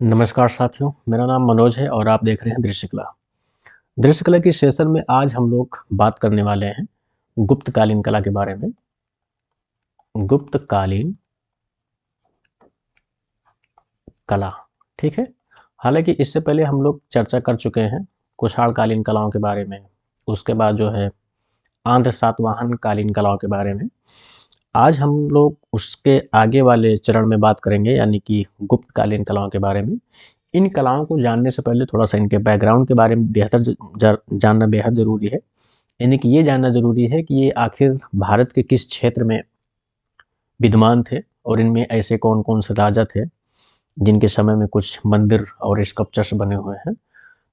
नमस्कार साथियों, मेरा नाम मनोज है और आप देख रहे हैं दृश्यकला। दृश्यकला की सेशन में आज हम लोग बात करने वाले हैं गुप्तकालीन कला के बारे में। गुप्तकालीन कला, ठीक है। हालांकि इससे पहले हम लोग चर्चा कर चुके हैं कुषाणकालीन कलाओं के बारे में, उसके बाद जो है आंध्र सातवाहन कालीन कलाओं के बारे में। आज हम लोग उसके आगे वाले चरण में बात करेंगे, यानी कि गुप्तकालीन कलाओं के बारे में। इन कलाओं को जानने से पहले थोड़ा सा इनके बैकग्राउंड के बारे में जानना बेहद ज़रूरी है। यानी कि ये जानना ज़रूरी है कि ये आखिर भारत के किस क्षेत्र में विद्यमान थे और इनमें ऐसे कौन कौन से राजा थे जिनके समय में कुछ मंदिर और स्कल्पचर्स बने हुए हैं।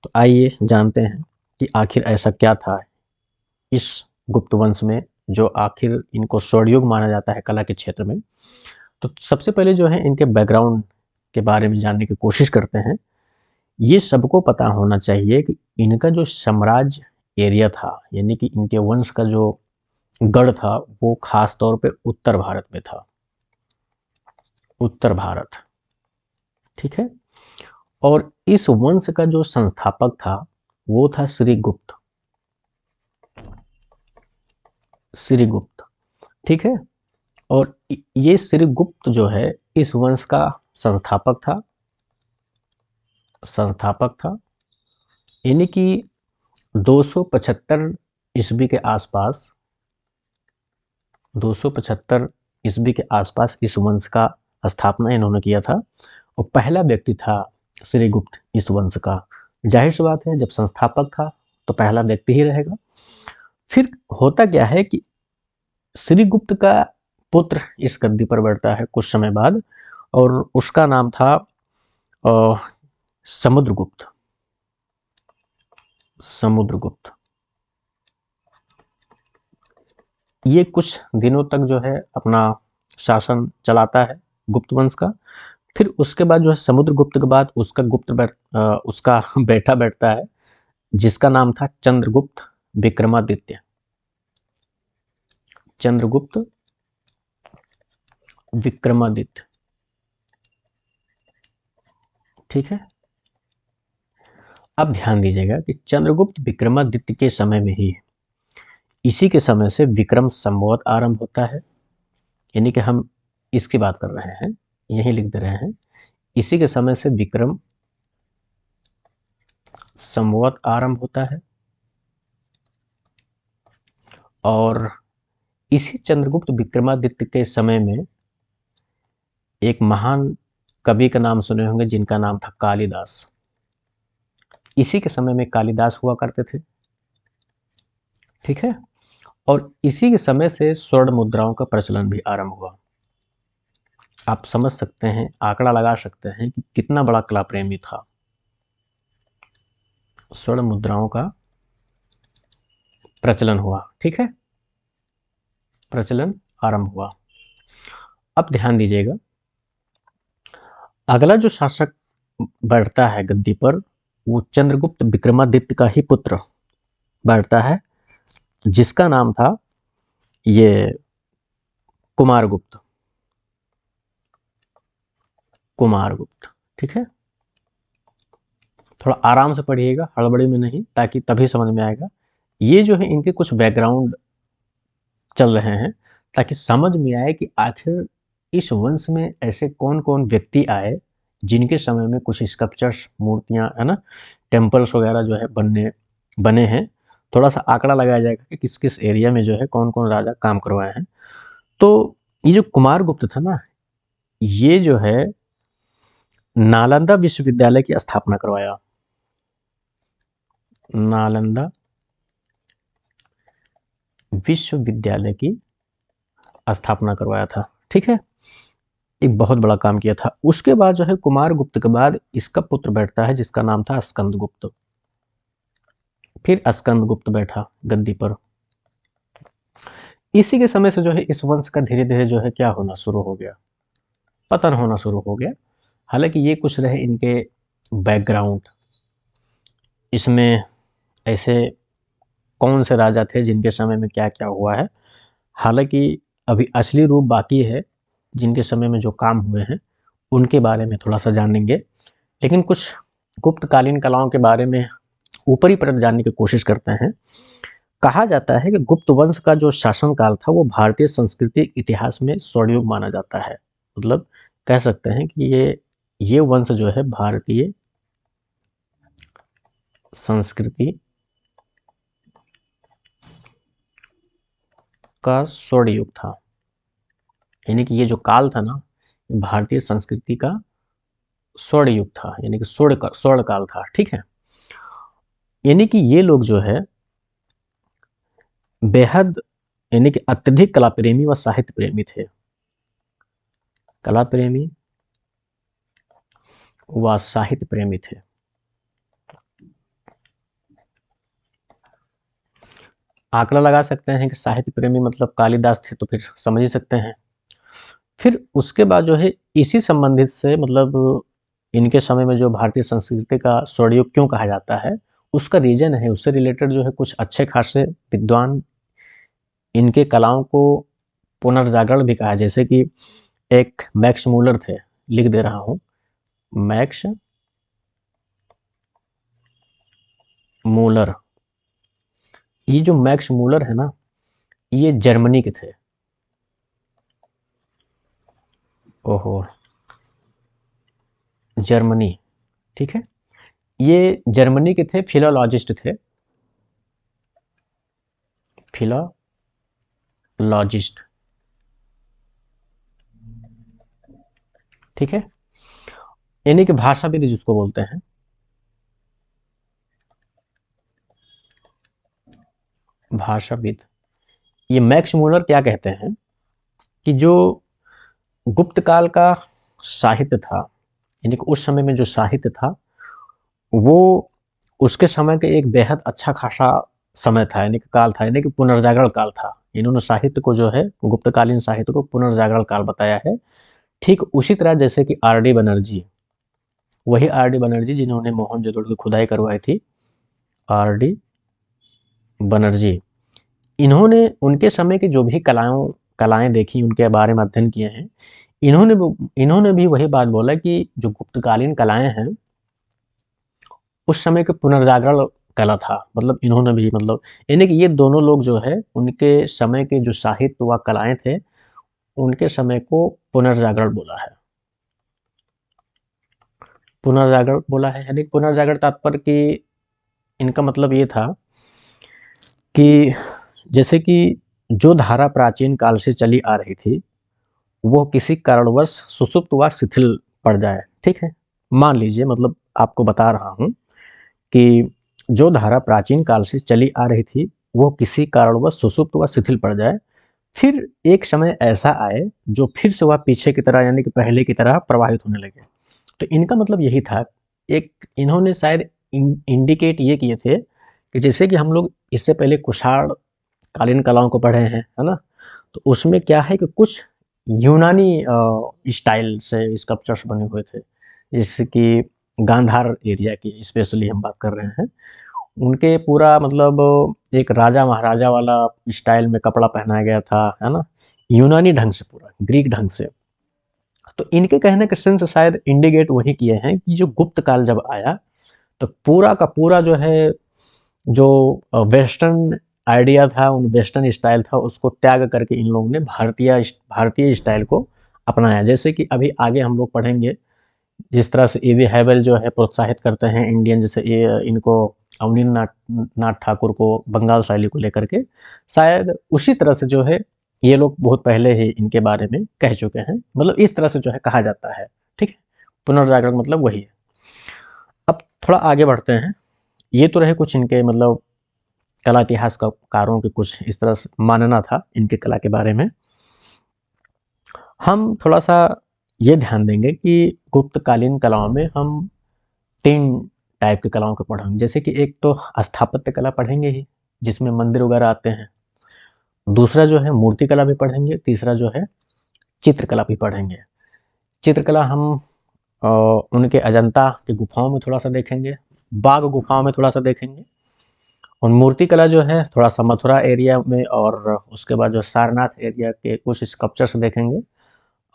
तो आइए जानते हैं कि आखिर ऐसा क्या था इस गुप्त वंश में जो आखिर इनको स्वर्णयुग माना जाता है कला के क्षेत्र में। तो सबसे पहले जो है इनके बैकग्राउंड के बारे में जानने की कोशिश करते हैं। ये सबको पता होना चाहिए कि इनका जो साम्राज्य एरिया था, यानी कि इनके वंश का जो गढ़ था, वो खास तौर पे उत्तर भारत में था। उत्तर भारत, ठीक है। और इस वंश का जो संस्थापक था वो था श्रीगुप्त। श्रीगुप्त, ठीक है। और ये श्रीगुप्त जो है इस वंश का संस्थापक था, यानी कि 275 ईस्वी के आसपास 275 ईस्वी के आसपास इस वंश का स्थापना इन्होंने किया था। और पहला व्यक्ति था श्रीगुप्त इस वंश का। जाहिर सी बात है, जब संस्थापक था तो पहला व्यक्ति ही रहेगा। फिर होता क्या है कि श्रीगुप्त का पुत्र इस गद्दी पर बैठता है कुछ समय बाद, और उसका नाम था समुद्रगुप्त। समुद्रगुप्त ये कुछ दिनों तक जो है अपना शासन चलाता है गुप्त वंश का। फिर उसके बाद जो है समुद्रगुप्त के बाद उसका बेटा बैठता है जिसका नाम था चंद्रगुप्त विक्रमादित्य। चंद्रगुप्त विक्रमादित्य, ठीक है। अब ध्यान दीजिएगा कि चंद्रगुप्त विक्रमादित्य के समय में ही, इसी के समय से विक्रम संवत आरंभ होता है। यानी कि हम इसकी बात कर रहे हैं, यही लिख दे रहे हैं, इसी के समय से विक्रम संवत आरंभ होता है। और इसी चंद्रगुप्त विक्रमादित्य के समय में एक महान कवि का नाम सुने होंगे जिनका नाम था कालिदास। इसी के समय में कालिदास हुआ करते थे, ठीक है। और इसी के समय से स्वर्ण मुद्राओं का प्रचलन भी आरंभ हुआ। आप समझ सकते हैं, आंकड़ा लगा सकते हैं कि कितना बड़ा कला प्रेमी था। स्वर्ण मुद्राओं का प्रचलन हुआ, ठीक है, प्रचलन आरंभ हुआ। अब ध्यान दीजिएगा, अगला जो शासक बैठता है गद्दी पर वो चंद्रगुप्त विक्रमादित्य का ही पुत्र बैठता है जिसका नाम था ये कुमारगुप्त। कुमारगुप्त, ठीक है। थोड़ा आराम से पढ़िएगा, हड़बड़ी में नहीं, ताकि तभी समझ में आएगा। ये जो है इनके कुछ बैकग्राउंड चल रहे हैं ताकि समझ में आए कि आखिर इस वंश में ऐसे कौन कौन व्यक्ति आए जिनके समय में कुछ स्कल्पचर्स, मूर्तियां, है ना, टेम्पल्स वगैरह जो है बने हैं। थोड़ा सा आंकड़ा लगाया जाएगा कि किस किस एरिया में जो है कौन कौन राजा काम करवाए हैं। तो ये जो कुमारगुप्त था ना, ये जो है नालंदा विश्वविद्यालय की स्थापना करवाया। नालंदा विश्वविद्यालय की स्थापना करवाया था, ठीक है। एक बहुत बड़ा काम किया था। उसके बाद जो है कुमारगुप्त के बाद इसका पुत्र बैठता है जिसका नाम था स्कंदगुप्त। फिर स्कंदगुप्त बैठा गद्दी पर। इसी के समय से जो है इस वंश का धीरे धीरे जो है क्या होना शुरू हो गया, पतन होना शुरू हो गया। हालांकि ये कुछ रहे इनके बैकग्राउंड। इसमें ऐसे कौन से राजा थे जिनके समय में क्या क्या हुआ है, हालांकि अभी असली रूप बाकी है। जिनके समय में जो काम हुए हैं उनके बारे में थोड़ा सा जानेंगे। लेकिन कुछ गुप्तकालीन कलाओं के बारे में ऊपरी परत जानने की कोशिश करते हैं। कहा जाता है कि गुप्त वंश का जो शासनकाल था वो भारतीय संस्कृति इतिहास में स्वर्णयुग माना जाता है। मतलब कह सकते हैं कि ये वंश जो है भारतीय संस्कृति का स्वर्ण युग था। यानी कि ये जो काल था ना, भारतीय संस्कृति का स्वर्ण युग था, यानी कि स्वर्ण काल था। ठीक है, यानी कि ये लोग जो है बेहद, यानी कि अत्यधिक कला प्रेमी व साहित्य प्रेमी थे। कला प्रेमी व साहित्य प्रेमी थे। आंकड़ा लगा सकते हैं कि साहित्य प्रेमी मतलब कालिदास थे, तो फिर समझ ही सकते हैं। फिर उसके बाद जो है इसी संबंधित से, मतलब इनके समय में जो भारतीय संस्कृति का स्वर्णयुग क्यों कहा जाता है, उसका रीजन है, उससे रिलेटेड जो है कुछ अच्छे खासे विद्वान इनके कलाओं को पुनर्जागरण भी कहा। जैसे कि एक मैक्स मूलर थे, लिख दे रहा हूँ, मैक्स मूलर। ये जो मैक्स मूलर है ना, ये जर्मनी के थे। ओहो, जर्मनी, ठीक है। ये जर्मनी के थे, फिलोलॉजिस्ट थे, फिलोलॉजिस्ट, ठीक है। यानी कि भाषाविद जिसको बोलते हैं। भाषाविद। ये मैक्स मूलर क्या कहते हैं कि जो गुप्त काल का साहित्य था, यानी कि उस समय में जो साहित्य था वो उसके समय के एक बेहद अच्छा खासा समय था, यानी कि काल था, यानी कि पुनर्जागरण काल था। इन्होंने साहित्य को जो है, गुप्तकालीन साहित्य को पुनर्जागरण काल बताया है। ठीक उसी तरह जैसे कि आर डी बनर्जी, वही आर डी बनर्जी जिन्होंने मोहनजोदड़ो की खुदाई करवाई थी, आर डी बनर्जी, इन्होंने उनके समय की जो भी कलाएं देखी, उनके बारे में अध्ययन किए हैं। इन्होंने भी वही बात बोला कि जो गुप्तकालीन कलाएं हैं उस समय के पुनर्जागरण कला था। मतलब इन्होंने भी, मतलब यानी कि ये दोनों लोग जो है उनके समय के जो साहित्य व कलाएं थे उनके समय को पुनर्जागरण बोला है। पुनर्जागरण बोला है, यानी पुनर्जागरण तात्पर्य कि इनका मतलब ये था कि जैसे कि जो धारा प्राचीन काल से चली आ रही थी वो किसी कारणवश सुसुप्त व शिथिल पड़ जाए। ठीक है, मान लीजिए, मतलब आपको बता रहा हूँ कि जो धारा प्राचीन काल से चली आ रही थी वो किसी कारणवश सुसुप्त व शिथिल पड़ जाए, फिर एक समय ऐसा आए जो फिर से वह पीछे की तरह, यानी कि पहले की तरह प्रवाहित होने लगे। तो इनका मतलब यही था। एक इन्होंने शायद इंडिकेट ये किए थे कि जैसे कि हम लोग इससे पहले कुषाण कालीन कलाओं को पढ़े हैं, है ना, तो उसमें क्या है कि कुछ यूनानी स्टाइल से स्कल्पचर्स बने हुए थे। जैसे कि गांधार एरिया की स्पेशली हम बात कर रहे हैं, उनके पूरा मतलब एक राजा महाराजा वाला स्टाइल में कपड़ा पहनाया गया था, है ना, यूनानी ढंग से, पूरा ग्रीक ढंग से। तो इनके कहने के सेंस शायद इंडिकेट वही किए हैं कि जो गुप्त काल जब आया तो पूरा का पूरा जो है, जो वेस्टर्न आइडिया था, उन वेस्टर्न स्टाइल था, उसको त्याग करके इन लोगों ने भारतीय स्टाइल को अपनाया। जैसे कि अभी आगे हम लोग पढ़ेंगे, जिस तरह से ए वी हैवल जो है प्रोत्साहित करते हैं इंडियन, जैसे ये इनको अवनींद्र नाथ ठाकुर को बंगाल शैली को लेकर के, शायद उसी तरह से जो है ये लोग बहुत पहले ही इनके बारे में कह चुके हैं। मतलब इस तरह से जो है कहा जाता है। ठीक है, पुनर्जागरण मतलब वही है। अब थोड़ा आगे बढ़ते हैं। ये तो रहे कुछ इनके मतलब कला इतिहास का कारों के कुछ इस तरह से मानना था इनके कला के बारे में। हम थोड़ा सा ये ध्यान देंगे कि गुप्तकालीन कलाओं में हम 3 टाइप की कलाओं को पढ़ेंगे। जैसे कि एक तो स्थापत्य कला पढ़ेंगे ही, जिसमें मंदिर वगैरह आते हैं। दूसरा जो है मूर्ति कला भी पढ़ेंगे। तीसरा जो है चित्रकला भी पढ़ेंगे। चित्रकला हम उनके अजंता की गुफाओं में थोड़ा सा देखेंगे, बाघ गुफाओं में थोड़ा सा देखेंगे। और मूर्ति कला जो है थोड़ा सा मथुरा एरिया में, और उसके बाद जो सारनाथ एरिया के कुछ स्कल्पचर्स देखेंगे।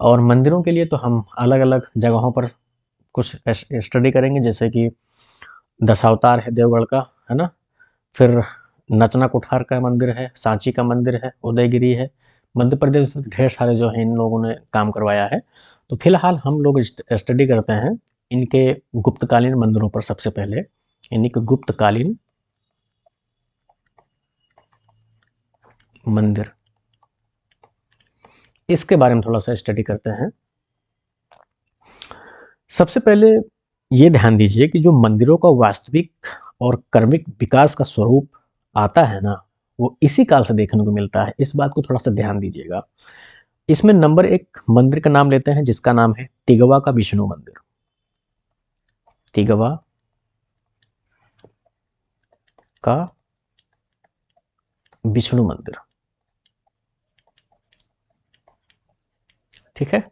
और मंदिरों के लिए तो हम अलग अलग जगहों पर कुछ स्टडी करेंगे, जैसे कि दशावतार है देवगढ़ का, है ना, फिर नचना कुठार का मंदिर है, सांची का मंदिर है, उदयगिरी है। मध्य प्रदेश में ढेर सारे जो है इन लोगों ने काम करवाया है। तो फिलहाल हम लोग स्टडी करते हैं इनके गुप्तकालीन मंदिरों पर। सबसे पहले इनके गुप्तकालीन मंदिर, इसके बारे में थोड़ा सा स्टडी करते हैं। सबसे पहले ये ध्यान दीजिए कि जो मंदिरों का वास्तविक और कर्मिक विकास का स्वरूप आता है ना, वो इसी काल से देखने को मिलता है। इस बात को थोड़ा सा ध्यान दीजिएगा। इसमें नंबर एक मंदिर का नाम लेते हैं, जिसका नाम है तिगवा का विष्णु मंदिर। तिगवा का विष्णु मंदिर, ठीक है,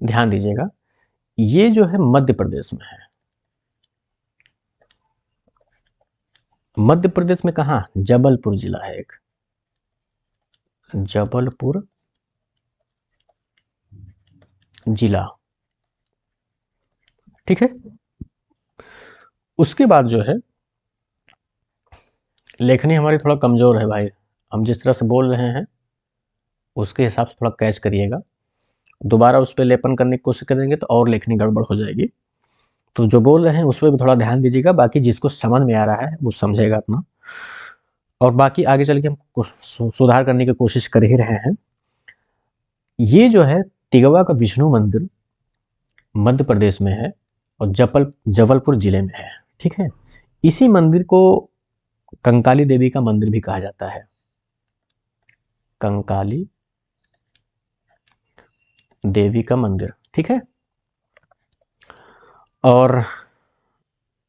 ध्यान दीजिएगा। ये जो है मध्य प्रदेश में है। मध्य प्रदेश में कहाँ? जबलपुर जिला है एक, जबलपुर जिला, ठीक है। उसके बाद जो है, लेखनी हमारी थोड़ा कमजोर है भाई, हम जिस तरह से बोल रहे हैं उसके हिसाब से थोड़ा कैच करिएगा। दोबारा उस पर लेपन करने की कोशिश करेंगे तो और लेखनी गड़बड़ हो जाएगी। तो जो बोल रहे हैं उस पर भी थोड़ा ध्यान दीजिएगा। बाकी जिसको समझ में आ रहा है वो समझेगा अपना, और बाकी आगे चल के हम सुधार करने की कोशिश कर ही रहे हैं। ये जो है तिगवा का विष्णु मंदिर मध्य प्रदेश में है और जबलपुर जिले में है, ठीक है। इसी मंदिर को कंकाली देवी का मंदिर भी कहा जाता है, कंकाली देवी का मंदिर, ठीक है। और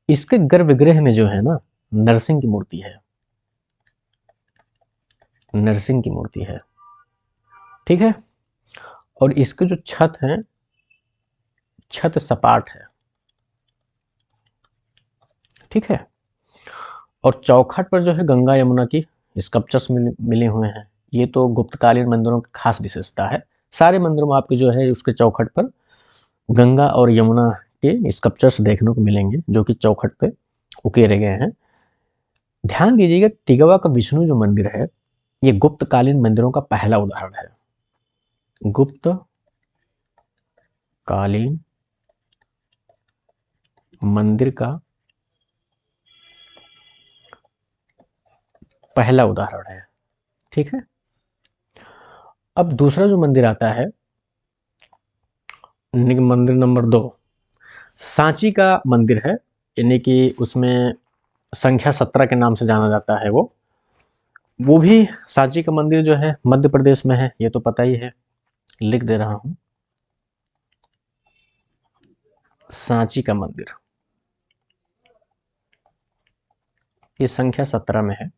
इसके गर्भगृह में जो है ना, नरसिंह की मूर्ति है, नरसिंह की मूर्ति है, ठीक है। और इसके जो छत है, छत सपाट है, ठीक है। और चौखट पर जो है गंगा यमुना की स्कल्पचर्स मिले हुए हैं। ये तो गुप्तकालीन मंदिरों की खास विशेषता है। सारे मंदिरों में आपके जो है उसके चौखट पर गंगा और यमुना के स्कल्पचर्स देखने को मिलेंगे, जो कि चौखट पे उकेरे गए हैं। ध्यान दीजिएगा, तिगवा का विष्णु जो मंदिर है, ये गुप्तकालीन मंदिरों का पहला उदाहरण है। गुप्त कालीन मंदिर का पहला उदाहरण है, ठीक है। अब दूसरा जो मंदिर आता है, मंदिर नंबर 2 सांची का मंदिर है, यानी कि उसमें संख्या 17 के नाम से जाना जाता है। वो भी सांची का मंदिर जो है मध्य प्रदेश में है, ये तो पता ही है, लिख दे रहा हूं। सांची का मंदिर ये संख्या 17 में है,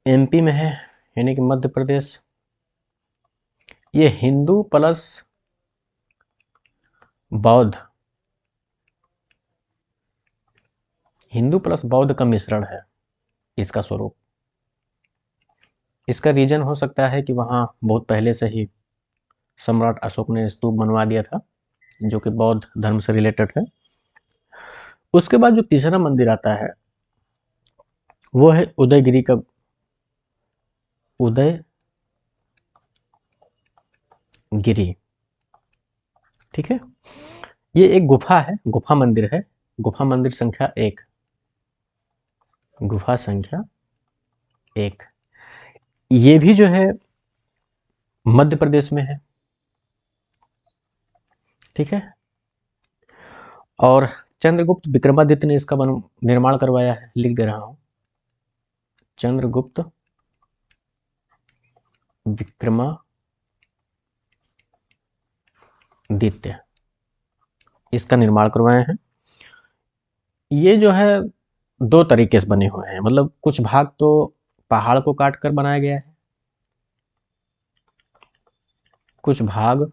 एमपी में है, यानी कि मध्य प्रदेश। ये हिंदू प्लस बौद्ध, हिंदू प्लस बौद्ध का मिश्रण है इसका स्वरूप। इसका रीजन हो सकता है कि वहाँ बहुत पहले से ही सम्राट अशोक ने स्तूप बनवा दिया था, जो कि बौद्ध धर्म से रिलेटेड है। उसके बाद जो तीसरा मंदिर आता है वो है उदयगिरी का, उदयगिरी, ठीक है। ये एक गुफा है, गुफा मंदिर है, गुफा मंदिर संख्या 1, गुफा संख्या 1। ये भी जो है मध्य प्रदेश में है, ठीक है। और चंद्रगुप्त विक्रमादित्य ने इसका निर्माण करवाया है, लिख दे रहा हूं, चंद्रगुप्त विक्रमादित्य इसका निर्माण करवाए हैं। ये जो है 2 तरीके से बने हुए हैं, मतलब कुछ भाग तो पहाड़ को काट कर बनाया गया है, कुछ भाग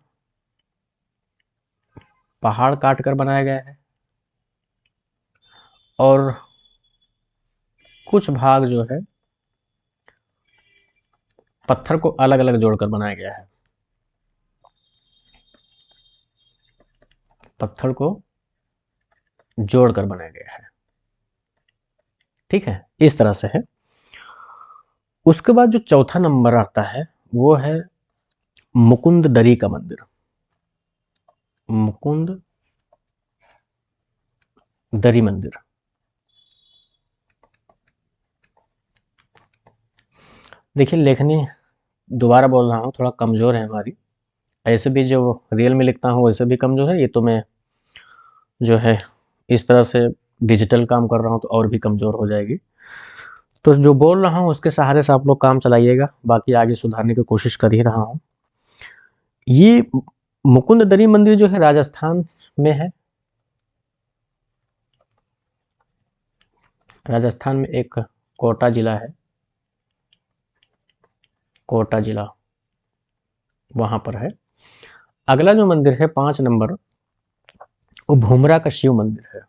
पहाड़ काट कर बनाया गया है, और कुछ भाग जो है पत्थर को अलग अलग जोड़कर बनाया गया है। पत्थर को जोड़कर बनाया गया है। ठीक है, इस तरह से है। उसके बाद जो चौथा नंबर आता है वो है मुकुंद दरी का मंदिर। मुकुंद दरी मंदिर। देखिए, लेखनी दोबारा बोल रहा हूँ, थोड़ा कमज़ोर है हमारी। ऐसे भी जो रियल में लिखता हूँ वैसे भी कमज़ोर है, ये तो मैं जो है इस तरह से डिजिटल काम कर रहा हूँ तो और भी कमज़ोर हो जाएगी। तो जो बोल रहा हूँ उसके सहारे से आप लोग काम चलाइएगा, बाकी आगे सुधारने की कोशिश कर ही रहा हूँ। ये मुकुंद दरी मंदिर जो है राजस्थान में है। राजस्थान में एक कोटा ज़िला है, कोटा ज़िला वहाँ पर है। अगला जो मंदिर है 5 नंबर, वो भूमरा का शिव मंदिर है,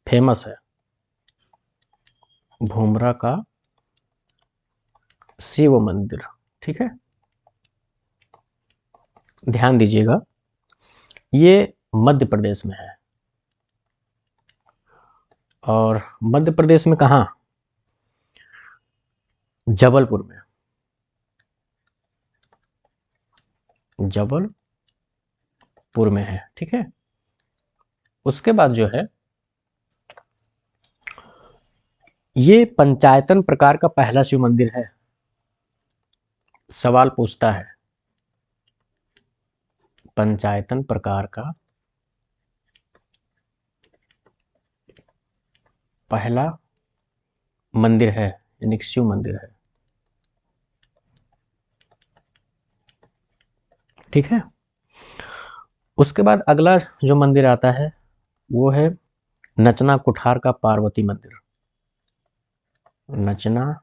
फेमस है। भूमरा का शिव मंदिर, ठीक है। ध्यान दीजिएगा, ये मध्य प्रदेश में है। और मध्य प्रदेश में कहाँ? जबलपुर में। जबलपुर में है, ठीक है। उसके बाद जो है ये पंचायतन प्रकार का पहला शिव मंदिर है। सवाल पूछता है, पंचायतन प्रकार का पहला मंदिर है, यानी कि शिव मंदिर है, ठीक है। उसके बाद अगला जो मंदिर आता है वो है नचना कुठार का पार्वती मंदिर। नचना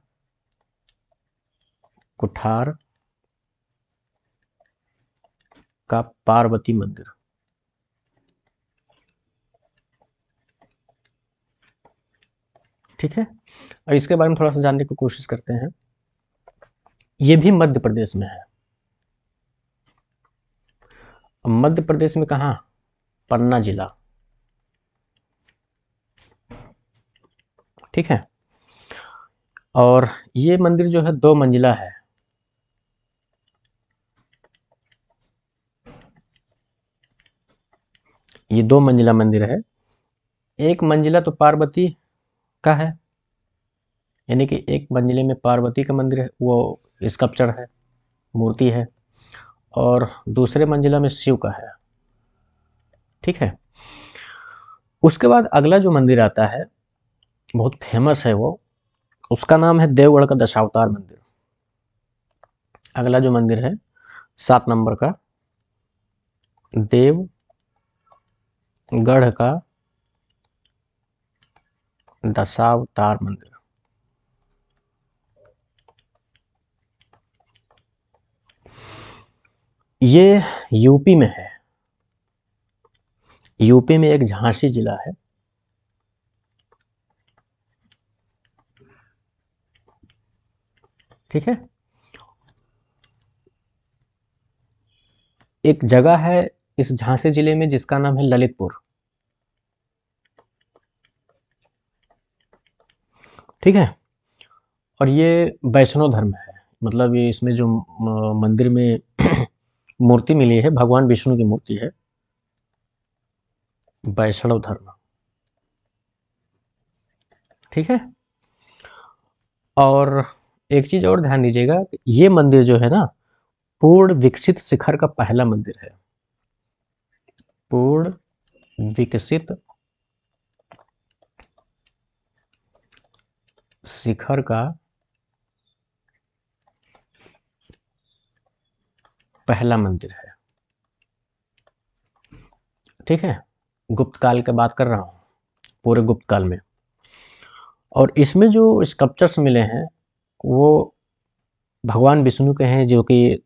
कुठार का पार्वती मंदिर, ठीक है। और इसके बारे में थोड़ा सा जानने की कोशिश करते हैं। ये भी मध्य प्रदेश में है। मध्य प्रदेश में कहाँ? पन्ना जिला, ठीक है। और ये मंदिर जो है 2 मंजिला है। ये 2 मंजिला मंदिर है। एक मंजिला तो पार्वती का है, यानी कि एक मंजिले में पार्वती का मंदिर है, वो स्कल्पचर है, मूर्ति है। और दूसरे मंजिला में शिव का है, ठीक है। उसके बाद अगला जो मंदिर आता है बहुत फेमस है वो, उसका नाम है देवगढ़ का दशावतार मंदिर। अगला जो मंदिर है 7 नंबर का, देवगढ़ का दशावतार मंदिर। ये यूपी में है। यूपी में एक झांसी जिला है, ठीक है। एक जगह है इस झांसी जिले में जिसका नाम है ललितपुर, ठीक है। और ये वैष्णव धर्म है, मतलब ये इसमें जो मंदिर में मूर्ति मिली है भगवान विष्णु की मूर्ति है, वैष्णव धर्म, ठीक है। और एक चीज और ध्यान दीजिएगा, ये मंदिर जो है ना पूर्ण विकसित शिखर का पहला मंदिर है। पूर्ण विकसित शिखर का पहला मंदिर है, ठीक है। गुप्त काल की बात कर रहा हूँ, पूरे गुप्त काल में। और इसमें जो स्कल्पचर्स मिले हैं वो भगवान विष्णु के हैं, जो कि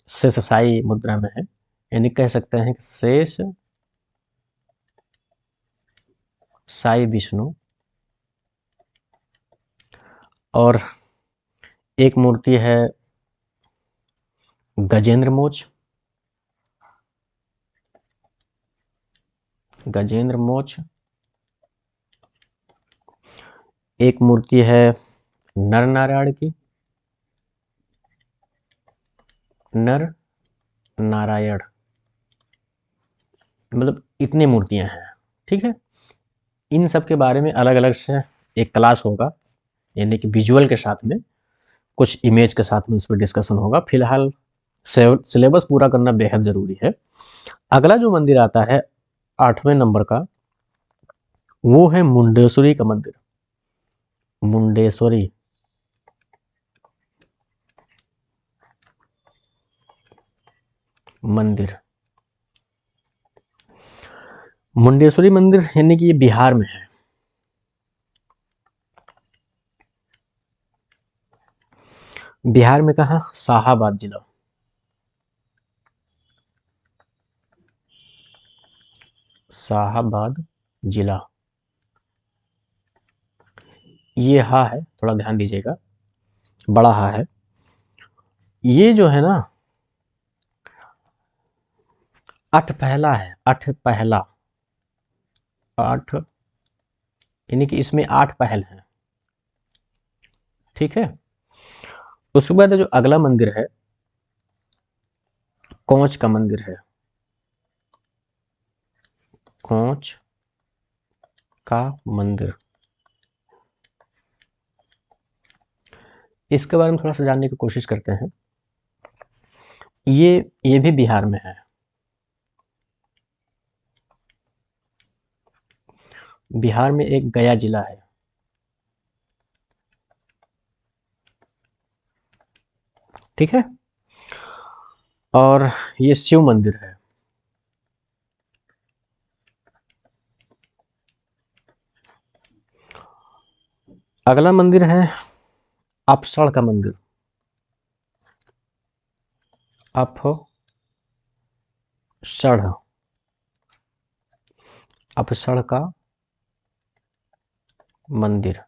शेषशायी मुद्रा में है, यानी कह सकते हैं कि शेष साई विष्णु। और एक मूर्ति है गजेंद्र मोच, गजेंद्र मोक्ष। एक मूर्ति है नर नारायण की, नर नारायण, मतलब इतनी मूर्तियां हैं। ठीक है, इन सब के बारे में अलग अलग से एक क्लास होगा, यानी कि विजुअल के साथ में, कुछ इमेज के साथ में उस पर डिस्कशन होगा। फिलहाल सिलेबस पूरा करना बेहद ज़रूरी है। अगला जो मंदिर आता है 8वें नंबर का, वो है मुंडेश्वरी का मंदिर। मुंडेश्वरी, मंदिर, मुंडेश्वरी मंदिर यानी कि ये बिहार में है। बिहार में कहाँ? शाहाबाद जिला। शाहाबाद जिला, ये हा है, थोड़ा ध्यान दीजिएगा, बड़ा हा है। ये जो है ना, अठ पहला है, अठ पहला, आठ, यानी कि इसमें 8 पहल हैं। ठीक है, उसके बाद जो अगला मंदिर है, कोंच का मंदिर है। कोंच का मंदिर, इसके बारे में थोड़ा सा जानने की कोशिश करते हैं। ये भी बिहार में है। बिहार में एक गया जिला है। ठीक है, और ये शिव मंदिर है। अगला मंदिर है अपसड़ का मंदिर। अपसड़, अपसड़ का मंदिर,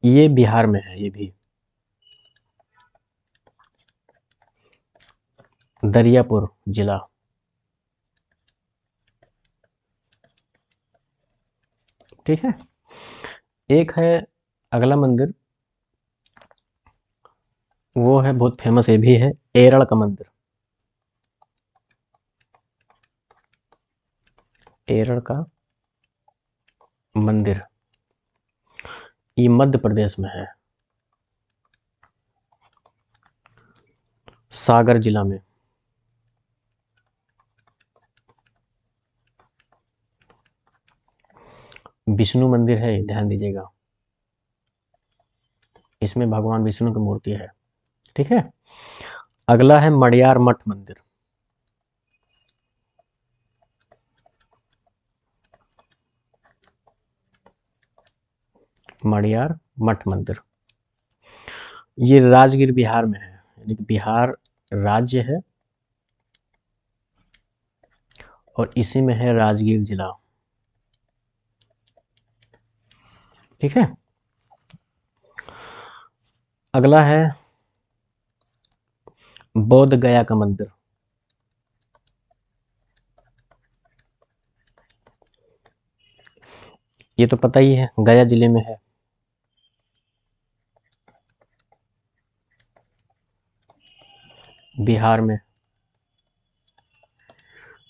ये बिहार में है। ये भी दरियापुर जिला। ठीक है, एक है अगला मंदिर, वो है बहुत फेमस, ये भी है एरड़ का मंदिर। एरड़ का मंदिर, ये मध्य प्रदेश में है, सागर जिला में। विष्णु मंदिर है, ध्यान दीजिएगा, इसमें भगवान विष्णु की मूर्ति है। ठीक है, अगला है मड़ियार मठ मंदिर। मड़ियार मठ मंदिर, ये राजगीर बिहार में है, यानी कि बिहार राज्य है और इसी में है राजगीर जिला। ठीक है, अगला है बोध गया का मंदिर। ये तो पता ही है, गया जिले में है। बिहार में।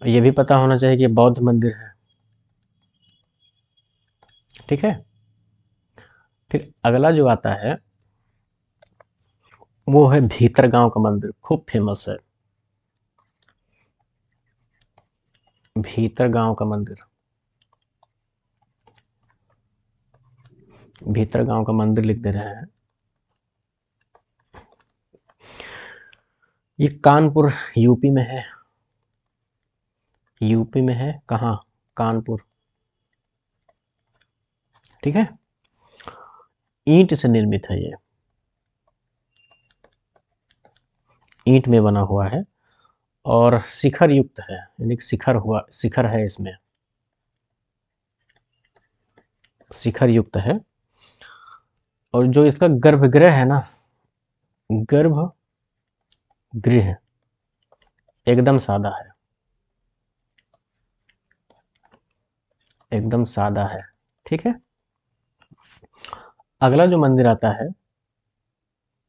ये भी पता होना चाहिए कि बौद्ध मंदिर है। ठीक है, फिर अगला जो आता है वो है भीतर गांव का मंदिर, खूब फेमस है। भीतर गांव का मंदिर, भीतर गांव का मंदिर लिख दे रहे हैं। ये कानपुर यूपी में है। यूपी में है, कहाँ? कानपुर। ठीक है, ईंट से निर्मित है, ये ईंट में बना हुआ है और शिखर युक्त है, यानी कि शिखर है इसमें, शिखर युक्त है। और जो इसका गर्भगृह है ना, गर्भगृह एकदम सादा है। एकदम सादा है। ठीक है, अगला जो मंदिर आता है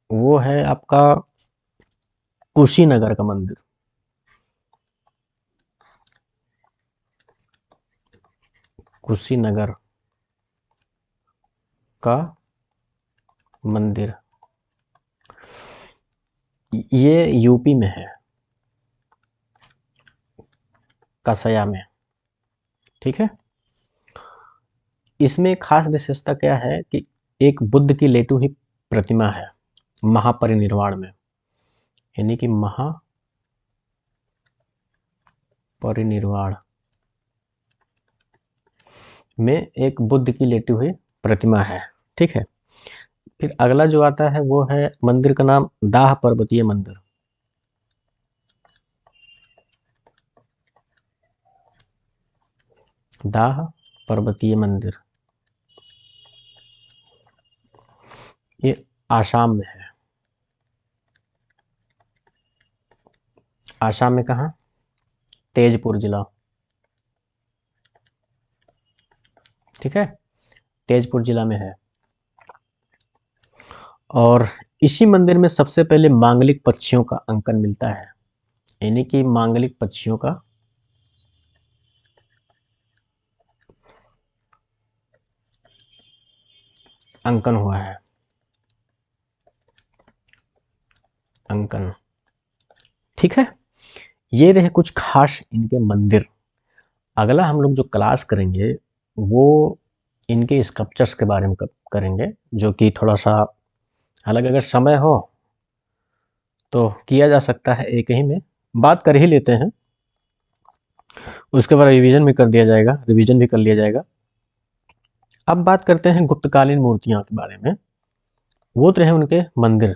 वो है आपका कुशीनगर का मंदिर। कुशीनगर का मंदिर ये यूपी में है, कसया में। ठीक है, इसमें खास विशेषता क्या है कि एक बुद्ध की लेटी हुई प्रतिमा है महापरिनिर्वाण में, यानी कि महापरिनिर्वाण में एक बुद्ध की लेटी हुई प्रतिमा है। ठीक है, फिर अगला जो आता है वो है मंदिर का नाम दाह पर्वतीय मंदिर। दाह पर्वतीय मंदिर ये आसाम में है। आसाम में कहाँ? तेजपुर जिला। ठीक है, तेजपुर जिला में है। और इसी मंदिर में सबसे पहले मांगलिक पक्षियों का अंकन मिलता है, यानी कि मांगलिक पक्षियों का अंकन हुआ है। अंकन, ठीक है, ये रहे कुछ खास इनके मंदिर। अगला हम लोग जो क्लास करेंगे वो इनके स्कल्पचर्स के बारे में करेंगे, जो कि थोड़ा सा, हालांकि अगर समय हो तो किया जा सकता है, एक ही में बात कर ही लेते हैं, उसके बाद रिवीजन भी कर दिया जाएगा, रिवीजन भी कर लिया जाएगा। अब बात करते हैं गुप्तकालीन मूर्तियों के बारे में। वो तो रहे उनके मंदिर,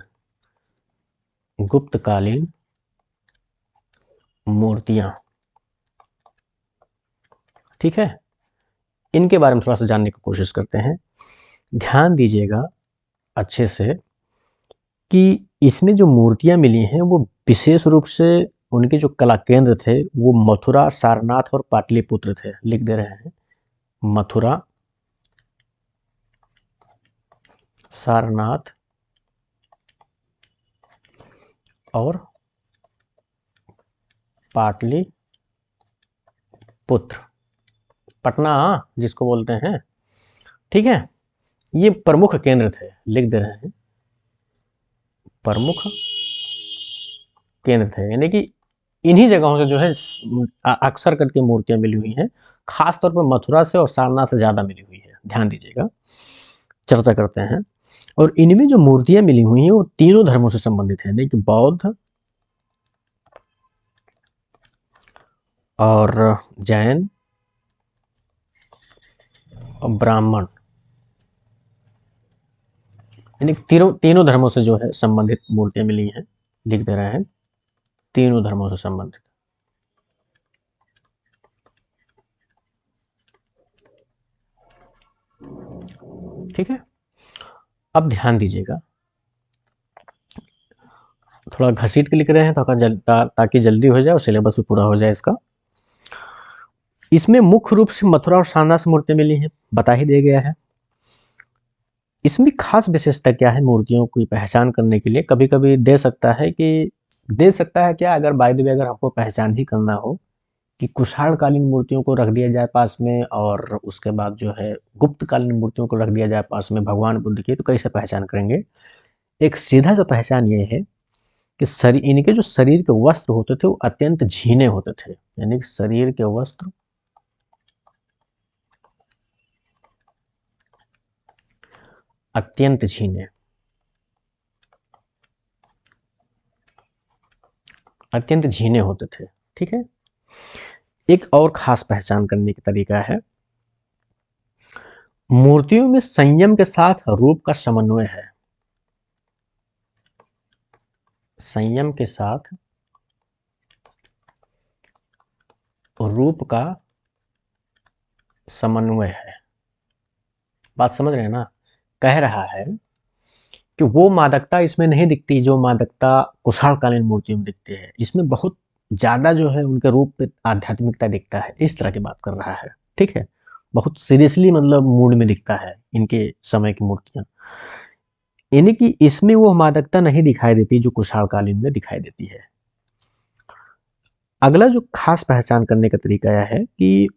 गुप्तकालीन मूर्तियां। ठीक है, इनके बारे में थोड़ा सा जानने की कोशिश करते हैं। ध्यान दीजिएगा अच्छे से कि इसमें जो मूर्तियां मिली हैं वो विशेष रूप से उनके जो कला केंद्र थे वो मथुरा, सारनाथ और पाटलिपुत्र थे। लिख दे रहे हैं, मथुरा, सारनाथ और पाटलिपुत्र, पटना जिसको बोलते हैं। ठीक है, ये प्रमुख केंद्र थे। लिख दे रहे हैं, प्रमुख केंद्र थे, यानी कि इन्हीं जगहों से जो है अक्सर करके मूर्तियां मिली हुई हैं। खास तौर पर मथुरा से और सारनाथ से ज़्यादा मिली हुई है। ध्यान दीजिएगा, चर्चा करते हैं। और इनमें जो मूर्तियां मिली हुई हैं वो तीनों धर्मों से संबंधित है, यानी कि बौद्ध और जैन और ब्राह्मण, यानी तीनों धर्मों से जो है संबंधित मूर्तियां मिली हैं। लिख दे रहे हैं, तीनों धर्मों से संबंधित। ठीक है, अब ध्यान दीजिएगा, थोड़ा घसीट के लिख रहे हैं ताकि जल्दी हो जाए और सिलेबस भी पूरा हो जाए इसका। इसमें मुख्य रूप से मथुरा और सारनाथ से मूर्तियां मिली हैं, बता ही दिया गया है। इसमें खास विशेषता क्या है मूर्तियों की पहचान करने के लिए? कभी कभी दे सकता है क्या, अगर बाय द वे अगर आपको पहचान ही करना हो कि कुषाण कालीन मूर्तियों को रख दिया जाए पास में और उसके बाद जो है गुप्त कालीन मूर्तियों को रख दिया जाए पास में भगवान बुद्ध की, तो कैसे पहचान करेंगे? एक सीधा सा पहचान ये है कि इनके जो शरीर के वस्त्र होते थे वो अत्यंत झीने होते थे, यानी कि शरीर के वस्त्र अत्यंत झीने, अत्यंत झीने होते थे। ठीक है, एक और खास पहचान करने का तरीका है, मूर्तियों में संयम के साथ रूप का समन्वय है। संयम के साथ रूप का समन्वय है। बात समझ रहे हैं ना? कह रहा है कि वो मादकता इसमें नहीं दिखती जो मादकता कुषाण कालीन मूर्तियों में दिखती है। इसमें बहुत ज्यादा जो है उनके रूप पे आध्यात्मिकता दिखता है, इस तरह की बात कर रहा है। ठीक है, बहुत सीरियसली मतलब मूड में दिखता है इनके समय की मूर्तियाँ। यानी कि इसमें वो मादकता नहीं दिखाई देती जो कुशाण कालीन में दिखाई देती है। अगला जो खास पहचान करने का तरीका यह है कि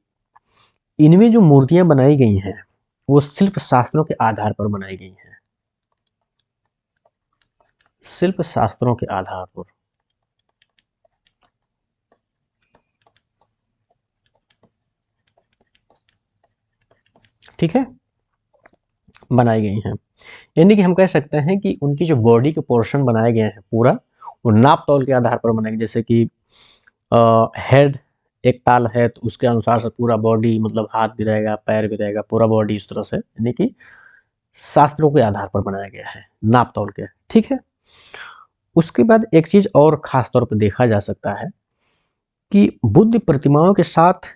इनमें जो मूर्तियाँ बनाई गई हैं, वो शिल्प शास्त्रों के आधार पर बनाई गई हैं। शिल्प शास्त्रों के आधार पर। ठीक है, बनाई गई हैं। यानी कि हम कह सकते हैं कि उनकी जो बॉडी के पोर्शन बनाए गए हैं पूरा, वो नाप तौल के आधार पर बनाए गए। जैसे कि हेड एक ताल है तो उसके अनुसार से पूरा बॉडी, मतलब हाथ भी रहेगा, पैर भी रहेगा, पूरा बॉडी इस तरह से, यानी कि शास्त्रों के आधार पर बनाया गया है, नाप तौल के। ठीक है, उसके बाद एक चीज और खास तौर पर देखा जा सकता है कि बुद्ध प्रतिमाओं के साथ,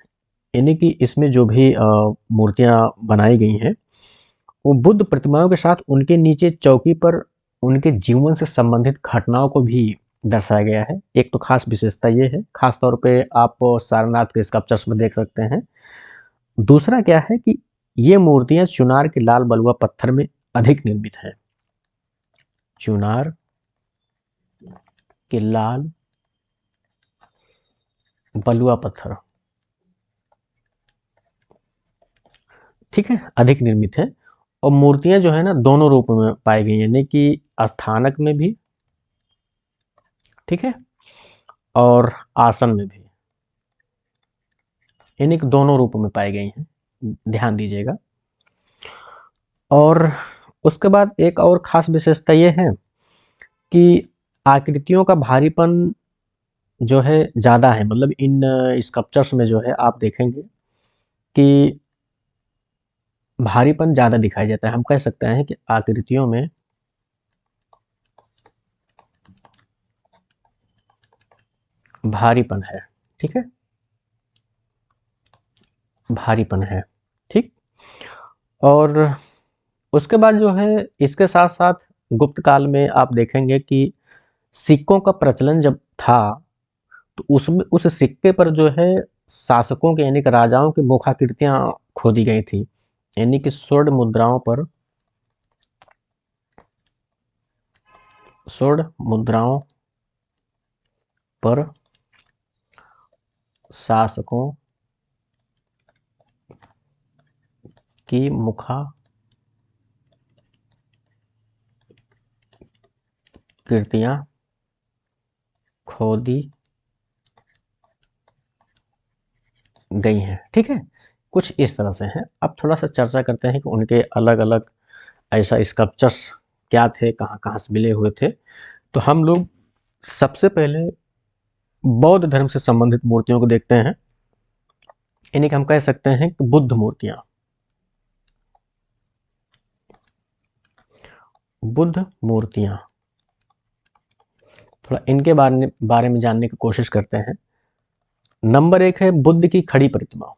यानी कि इसमें जो भी मूर्तियां बनाई गई हैं, वो बुद्ध प्रतिमाओं के साथ उनके नीचे चौकी पर उनके जीवन से संबंधित घटनाओं को भी दर्शाया गया है। एक तो खास विशेषता ये है, खास तौर पे आप सारनाथ के स्कल्पचर्स में देख सकते हैं। दूसरा क्या है कि ये मूर्तियां चुनार के लाल बलुआ पत्थर में अधिक निर्मित है। चुनार के लाल बलुआ पत्थर, ठीक है, अधिक निर्मित है। और मूर्तियां जो है ना, दोनों रूप में पाई गई, यानी कि स्थानक में भी, ठीक है, और आसन में भी, यानी कि दोनों रूप में पाई गई हैं, ध्यान दीजिएगा। और उसके बाद एक और खास विशेषता ये है कि आकृतियों का भारीपन जो है ज़्यादा है। मतलब इन स्कल्पचर्स में जो है आप देखेंगे कि भारीपन ज़्यादा दिखाई देता है। हम कह सकते हैं कि आकृतियों में भारीपन है, ठीक है, भारीपन है, ठीक। और उसके बाद जो है, इसके साथ साथ गुप्त काल में आप देखेंगे कि सिक्कों का प्रचलन जब था, तो उसमें उस सिक्के पर जो है शासकों के, यानी कि राजाओं की मुखाकृतियां खोदी गई थी। यानी कि स्वर्ण मुद्राओं पर, स्वर्ण मुद्राओं पर शासकों की मुखाकृतियां खोदी गई हैं, ठीक है। कुछ इस तरह से हैं। अब थोड़ा सा चर्चा करते हैं कि उनके अलग अलग ऐसा स्कल्पचर्स क्या थे, कहाँ कहाँ से मिले हुए थे। तो हम लोग सबसे पहले बौद्ध धर्म से संबंधित मूर्तियों को देखते हैं। इन्हीं हम कह सकते हैं कि बुद्ध मूर्तियां, बुद्ध मूर्तियां, थोड़ा इनके बारे में जानने की कोशिश करते हैं। नंबर एक है बुद्ध की खड़ी प्रतिमा।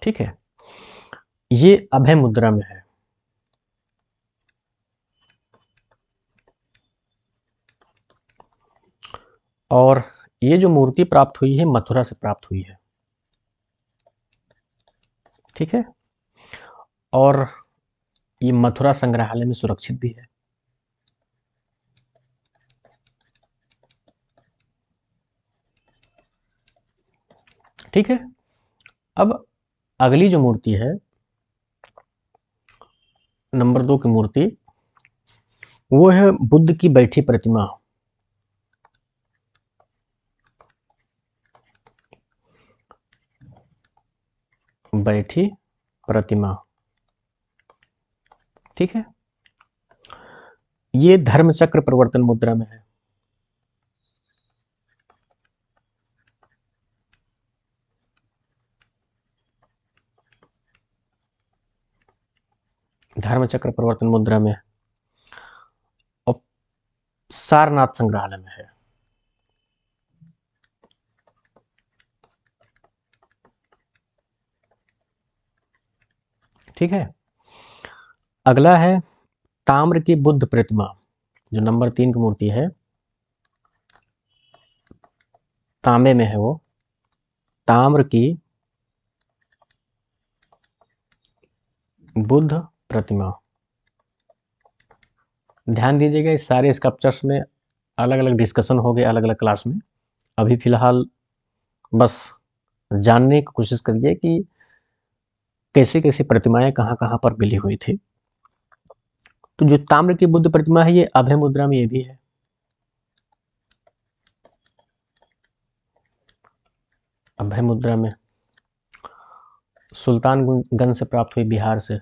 ठीक है, ये अभय मुद्रा में है। और ये जो मूर्ति प्राप्त हुई है, मथुरा से प्राप्त हुई है, ठीक है। और ये मथुरा संग्रहालय में सुरक्षित भी है। ठीक है, अब अगली जो मूर्ति है, नंबर 2 की मूर्ति, वो है बुद्ध की बैठी प्रतिमा। बैठी प्रतिमा, ठीक है, ये धर्म चक्र प्रवर्तन मुद्रा में है। धर्म चक्र प्रवर्तन मुद्रा में है। और सारनाथ संग्रहालय में है। ठीक है, अगला है ताम्र की बुद्ध प्रतिमा। जो नंबर 3 की मूर्ति है, तांबे में है, वो ताम्र की बुद्ध प्रतिमा। ध्यान दीजिएगा, इस सारे स्कल्पचर्स में अलग अलग डिस्कशन हो गए अलग अलग क्लास में। अभी फिलहाल बस जानने की कोशिश करिए कि कैसी कैसी प्रतिमाएं कहाँ कहाँ पर मिली हुई थी। तो जो ताम्र की बुद्ध प्रतिमा है, ये अभय मुद्रा में ये भी है। अभय मुद्रा में सुल्तानगंज से प्राप्त हुई, बिहार से।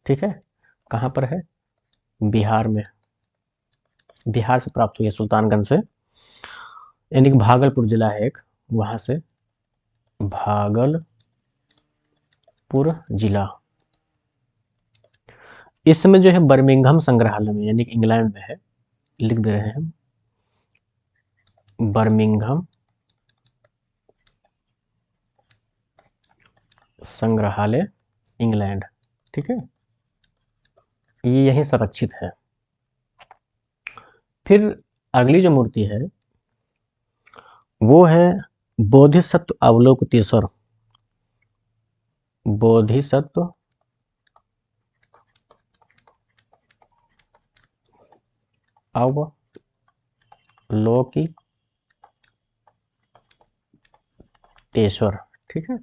ठीक है, कहाँ पर है? बिहार में, बिहार से प्राप्त हुई है, सुल्तानगंज से, यानी कि भागलपुर जिला है एक, वहाँ से, भागलपुर जिला। इस समय जो है बर्मिंघम संग्रहालय में, यानी कि इंग्लैंड में है, लिख दे रहे हैं, बर्मिंघम संग्रहालय, इंग्लैंड। ठीक है, ये यहीं संरक्षित है। फिर अगली जो मूर्ति है वो है बोधिसत्व अवलोकितेश्वर। बोधिसत्व अवलोकितेश्वर। ठीक है,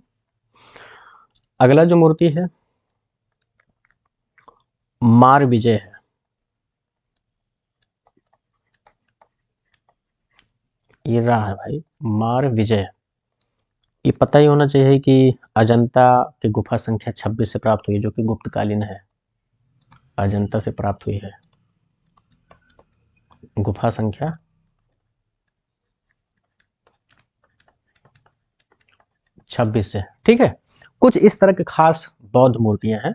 अगला जो मूर्ति है मार विजय है। ये रहा है भाई, मार विजय। ये पता ही होना चाहिए कि अजंता की गुफा संख्या 26 से प्राप्त हुई है, जो कि गुप्तकालीन है, अजंता से प्राप्त हुई है गुफा संख्या 26 से। ठीक है, कुछ इस तरह के खास बौद्ध मूर्तियां हैं।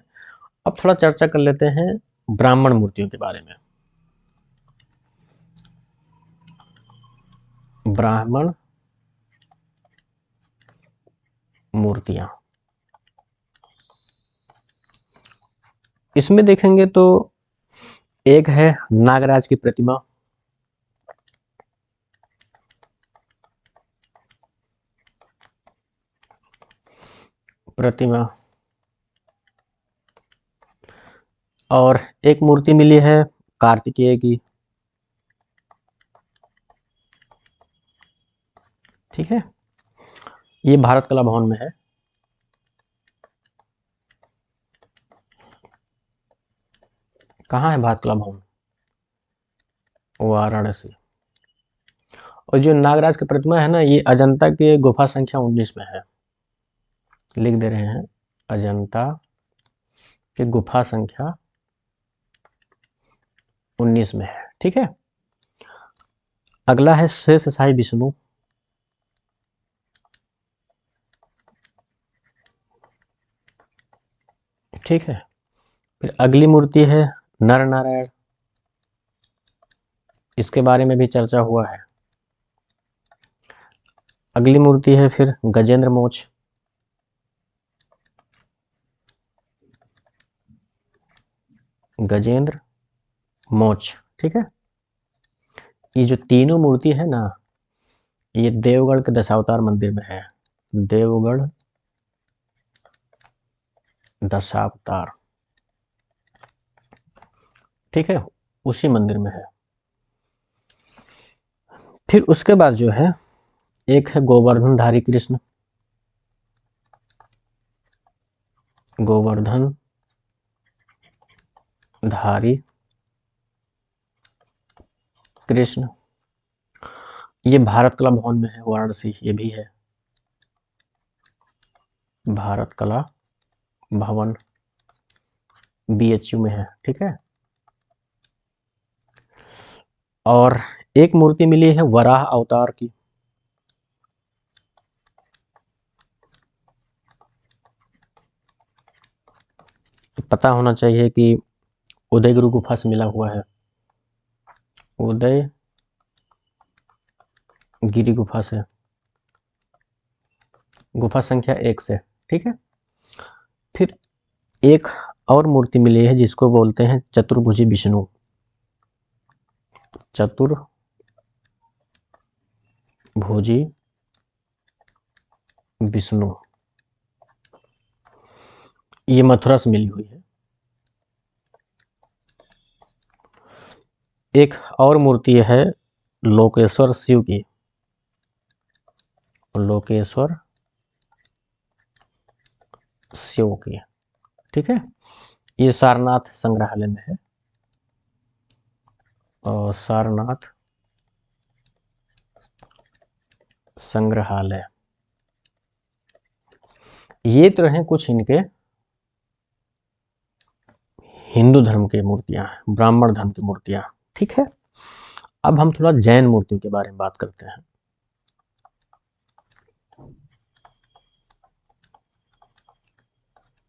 अब थोड़ा चर्चा कर लेते हैं ब्राह्मण मूर्तियों के बारे में। ब्राह्मण मूर्तियां, इसमें देखेंगे तो एक है नागराज की प्रतिमा, और एक मूर्ति मिली है कार्तिकेय की। ठीक है, ये भारत कला भवन में है। कहाँ है भारत कला भवन? वाराणसी। और जो नागराज की प्रतिमा है ना, ये अजंता के गुफा संख्या 19 में है, लिख दे रहे हैं, अजंता की गुफा संख्या 19 में है। ठीक है, अगला है शेष शाही विष्णु। ठीक है, फिर अगली मूर्ति है नर नारायण, इसके बारे में भी चर्चा हुआ है। अगली मूर्ति है फिर गजेंद्र मोक्ष। गजेंद्र मोक्ष। ठीक है, ये जो तीनों मूर्ति है ना, ये देवगढ़ के दशावतार मंदिर में है, देवगढ़ दशावतार। ठीक है, उसी मंदिर में है। फिर उसके बाद जो है एक है गोवर्धनधारी कृष्ण, गोवर्धन धारी कृष्ण, ये भारत कला भवन में है, वाराणसी। ये भी है भारत कला भवन, BHU में है। ठीक है, और एक मूर्ति मिली है वराह अवतार की, पता होना चाहिए कि उदयगिरि गुफा से मिला हुआ है, उदयगिरि गुफा से, गुफा संख्या 1 से। ठीक है, फिर एक और मूर्ति मिली है जिसको बोलते हैं चतुर्भुजी विष्णु। चतुर्भुजी विष्णु, ये मथुरा से मिली हुई है। एक और मूर्ति है लोकेश्वर शिव की, लोकेश्वर शिव की, ठीक है। ये सारनाथ संग्रहालय में है, और सारनाथ संग्रहालय। ये तो रहे कुछ इनके हिंदू धर्म की मूर्तियां, ब्राह्मण धर्म की मूर्तियां, ठीक है। अब हम थोड़ा जैन मूर्तियों के बारे में बात करते हैं।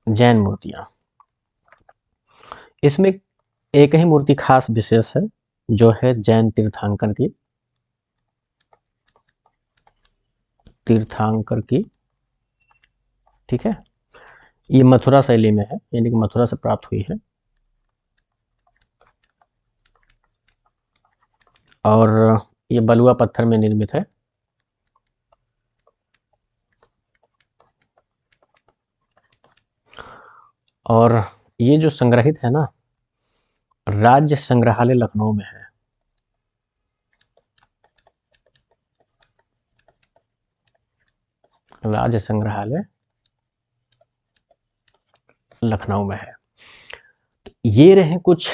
जैन मूर्तियां, इसमें एक ही मूर्ति खास विशेष है, जो है जैन तीर्थंकर की, ठीक है। ये मथुरा शैली में है, यानी कि मथुरा से प्राप्त हुई है, और ये बलुआ पत्थर में निर्मित है। और ये जो संग्रहित है ना, राज्य संग्रहालय लखनऊ में है। राज्य संग्रहालय लखनऊ में है। ये रहे कुछ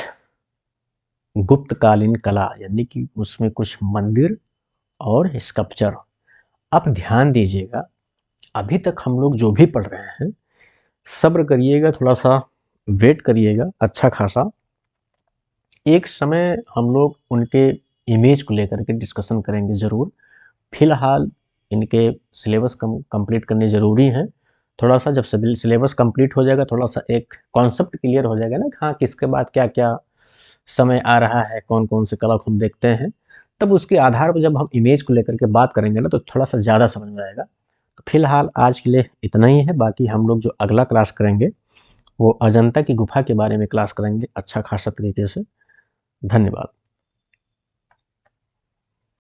गुप्तकालीन कला, यानी कि उसमें कुछ मंदिर और स्कल्पचर। आप ध्यान दीजिएगा, अभी तक हम लोग जो भी पढ़ रहे हैं, सब्र करिएगा, थोड़ा सा वेट करिएगा अच्छा खासा। एक समय हम लोग उनके इमेज को लेकर के डिस्कशन करेंगे ज़रूर। फिलहाल इनके सिलेबस कंप्लीट करने ज़रूरी है। थोड़ा सा जब सिलेबस कंप्लीट हो जाएगा, थोड़ा सा एक कॉन्सेप्ट क्लियर हो जाएगा ना, हाँ किसके बाद क्या क्या समय आ रहा है, कौन कौन से कला हम देखते हैं, तब उसके आधार पर जब हम इमेज को लेकर के बात करेंगे ना, तो थोड़ा सा ज़्यादा समझ में आएगा। तो फिलहाल आज के लिए इतना ही है। बाकी हम लोग जो अगला क्लास करेंगे वो अजंता की गुफा के बारे में क्लास करेंगे अच्छा खासा तरीके से। धन्यवाद।